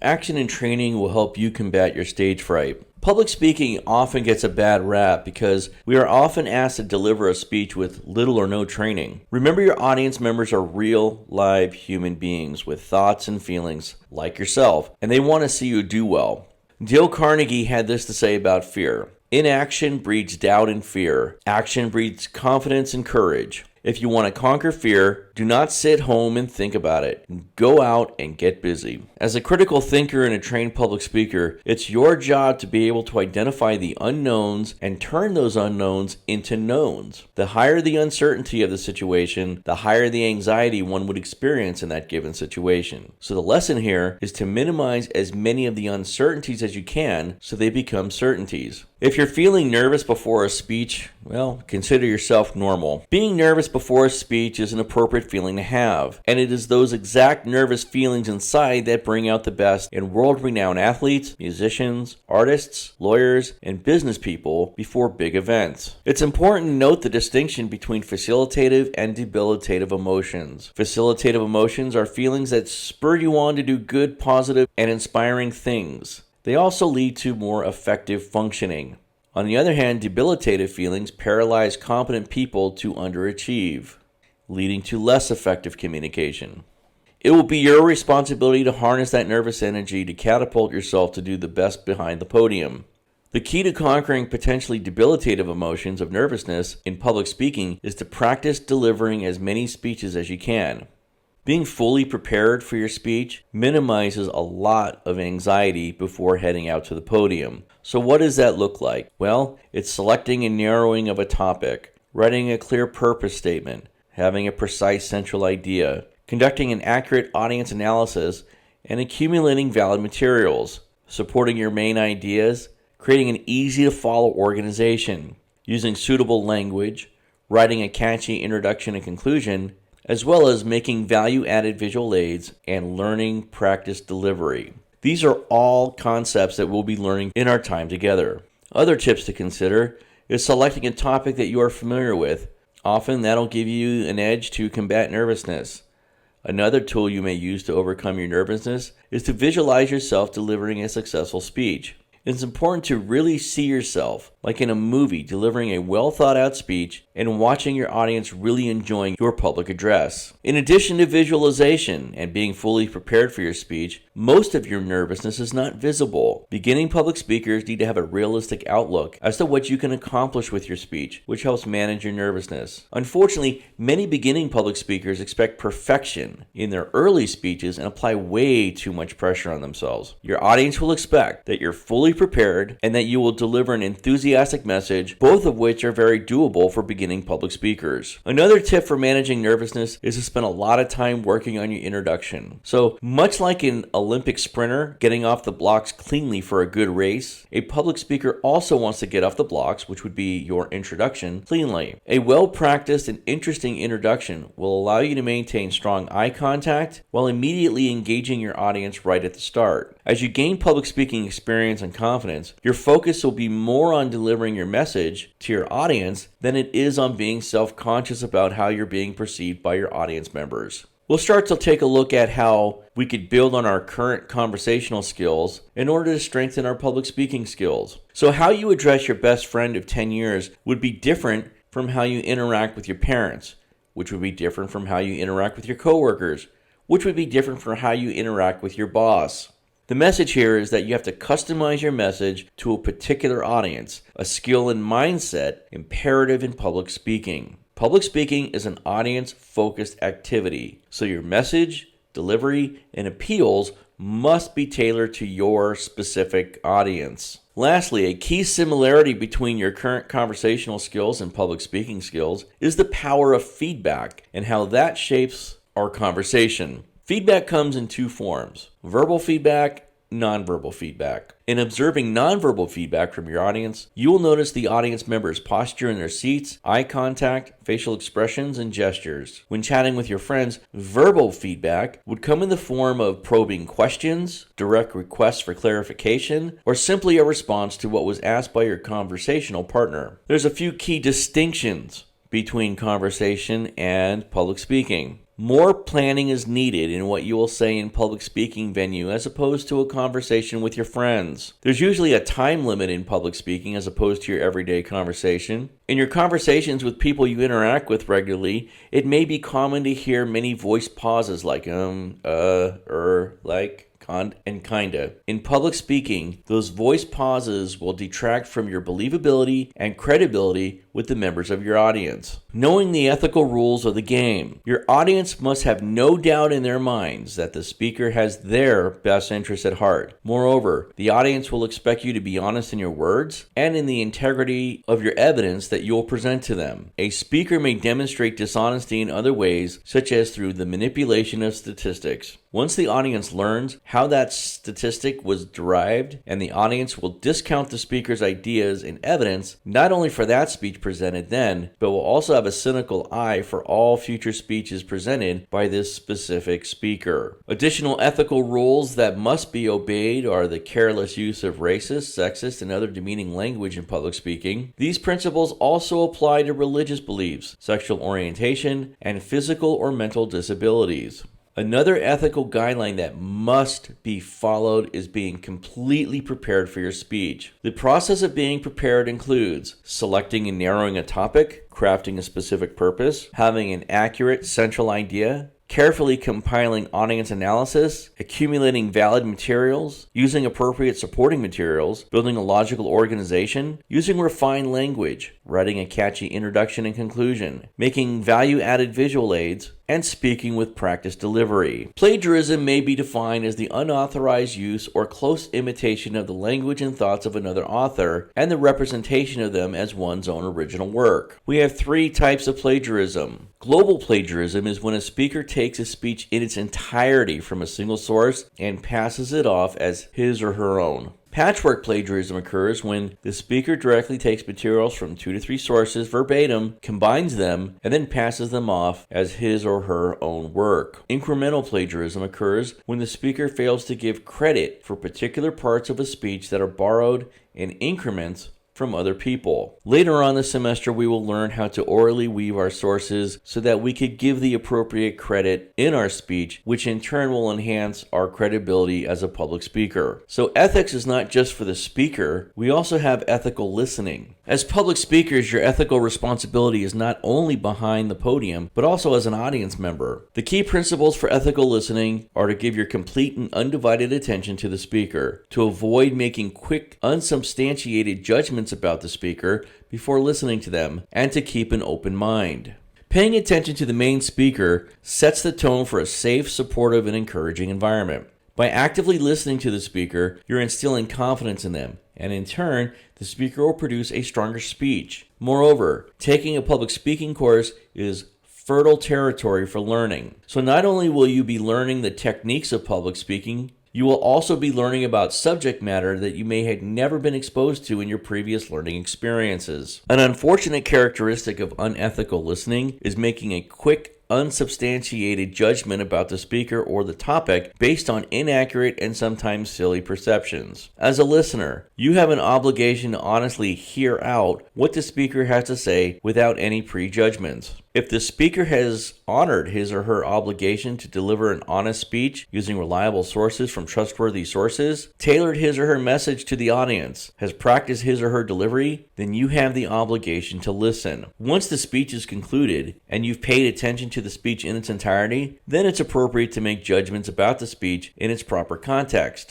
Action and training will help you combat your stage fright. Public speaking often gets a bad rap because we are often asked to deliver a speech with little or no training. Remember, your audience members are real, live human beings with thoughts and feelings like yourself, and they want to see you do well. Dale Carnegie had this to say about fear. Inaction breeds doubt and fear. Action breeds confidence and courage. If you want to conquer fear, do not sit home and think about it. Go out and get busy. As a critical thinker and a trained public speaker, it's your job to be able to identify the unknowns and turn those unknowns into knowns. The higher the uncertainty of the situation, the higher the anxiety one would experience in that given situation. So the lesson here is to minimize as many of the uncertainties as you can so they become certainties. If you're feeling nervous before a speech, well, consider yourself normal. Being nervous before a speech is an appropriate feeling to have, and it is those exact nervous feelings inside that bring out the best in world-renowned athletes, musicians, artists, lawyers, and business people before big events. It's important to note the distinction between facilitative and debilitative emotions. Facilitative emotions are feelings that spur you on to do good, positive, and inspiring things. They also lead to more effective functioning. On the other hand, debilitative feelings paralyze competent people to underachieve, leading to less effective communication. It will be your responsibility to harness that nervous energy to catapult yourself to do the best behind the podium. The key to conquering potentially debilitative emotions of nervousness in public speaking is to practice delivering as many speeches as you can. Being fully prepared for your speech minimizes a lot of anxiety before heading out to the podium. So what does that look like? Well, it's selecting and narrowing of a topic, writing a clear purpose statement, having a precise central idea, conducting an accurate audience analysis, and accumulating valid materials, supporting your main ideas, creating an easy-to-follow organization, using suitable language, writing a catchy introduction and conclusion, as well as making value-added visual aids and learning practice delivery. These are all concepts that we'll be learning in our time together. Other tips to consider is selecting a topic that you are familiar with. Often that'll give you an edge to combat nervousness. Another tool you may use to overcome your nervousness is to visualize yourself delivering a successful speech. It's important to really see yourself, like in a movie, delivering a well-thought-out speech and watching your audience really enjoying your public address. In addition to visualization and being fully prepared for your speech, most of your nervousness is not visible. Beginning public speakers need to have a realistic outlook as to what you can accomplish with your speech, which helps manage your nervousness. Unfortunately, many beginning public speakers expect perfection in their early speeches and apply way too much pressure on themselves. Your audience will expect that you're fully prepared and that you will deliver an enthusiastic message, both of which are very doable for beginning public speakers. Another tip for managing nervousness is to spend a lot of time working on your introduction. So much like an Olympic sprinter getting off the blocks cleanly for a good race, a public speaker also wants to get off the blocks, which would be your introduction, cleanly. A well-practiced and interesting introduction will allow you to maintain strong eye contact while immediately engaging your audience right at the start. As you gain public speaking experience and confidence, your focus will be more on delivering your message to your audience than it is on being self-conscious about how you're being perceived by your audience members. We'll start to take a look at how we could build on our current conversational skills in order to strengthen our public speaking skills. So how you address your best friend of 10 years would be different from how you interact with your parents, which would be different from how you interact with your coworkers, which would be different from how you interact with your boss. The message here is that you have to customize your message to a particular audience, a skill and mindset imperative in public speaking. Public speaking is an audience-focused activity, so your message, delivery, and appeals must be tailored to your specific audience. Lastly, a key similarity between your current conversational skills and public speaking skills is the power of feedback and how that shapes our conversation. Feedback comes in two forms: verbal feedback, nonverbal feedback. In observing nonverbal feedback from your audience, you will notice the audience members' posture in their seats, eye contact, facial expressions, and gestures. When chatting with your friends, verbal feedback would come in the form of probing questions, direct requests for clarification, or simply a response to what was asked by your conversational partner. There's a few key distinctions between conversation and public speaking. More planning is needed in what you will say in public speaking venue as opposed to a conversation with your friends. There's usually a time limit in public speaking as opposed to your everyday conversation. In your conversations with people you interact with regularly, it may be common to hear many voice pauses like like, and kinda. In public speaking, those voice pauses will detract from your believability and credibility with the members of your audience. Knowing the ethical rules of the game. Your audience must have no doubt in their minds that the speaker has their best interests at heart. Moreover, the audience will expect you to be honest in your words and in the integrity of your evidence that you will present to them. A speaker may demonstrate dishonesty in other ways, such as through the manipulation of statistics. Once the audience learns how that statistic was derived, and the audience will discount the speaker's ideas and evidence, not only for that speech presented then, but will also have a cynical eye for all future speeches presented by this specific speaker. Additional ethical rules that must be obeyed are the careless use of racist, sexist, and other demeaning language in public speaking. These principles also apply to religious beliefs, sexual orientation, and physical or mental disabilities. Another ethical guideline that must be followed is being completely prepared for your speech. The process of being prepared includes selecting and narrowing a topic, crafting a specific purpose, having an accurate central idea, carefully compiling audience analysis, accumulating valid materials, using appropriate supporting materials, building a logical organization, using refined language, writing a catchy introduction and conclusion, making value-added visual aids, and speaking with practice delivery. Plagiarism may be defined as the unauthorized use or close imitation of the language and thoughts of another author and the representation of them as one's own original work. We have 3 types of plagiarism. Global plagiarism is when a speaker takes a speech in its entirety from a single source and passes it off as his or her own. Patchwork plagiarism occurs when the speaker directly takes materials from 2 to 3 sources verbatim, combines them, and then passes them off as his or her own work. Incremental plagiarism occurs when the speaker fails to give credit for particular parts of a speech that are borrowed in increments from other people. Later on this semester, we will learn how to orally weave our sources so that we could give the appropriate credit in our speech, which in turn will enhance our credibility as a public speaker. So ethics is not just for the speaker, we also have ethical listening. As public speakers, your ethical responsibility is not only behind the podium, but also as an audience member. The key principles for ethical listening are to give your complete and undivided attention to the speaker, to avoid making quick, unsubstantiated judgments about the speaker before listening to them, and to keep an open mind. Paying attention to the main speaker sets the tone for a safe, supportive, and encouraging environment. By actively listening to the speaker, you're instilling confidence in them, and in turn, the speaker will produce a stronger speech. Moreover, taking a public speaking course is fertile territory for learning. So not only will you be learning the techniques of public speaking, you will also be learning about subject matter that you may have never been exposed to in your previous learning experiences. An unfortunate characteristic of unethical listening is making a quick, unsubstantiated judgment about the speaker or the topic based on inaccurate and sometimes silly perceptions. As a listener, you have an obligation to honestly hear out what the speaker has to say without any prejudgments. If the speaker has honored his or her obligation to deliver an honest speech using reliable sources from trustworthy sources, tailored his or her message to the audience, has practiced his or her delivery, then you have the obligation to listen. Once the speech is concluded and you've paid attention to the speech in its entirety, then it's appropriate to make judgments about the speech in its proper context.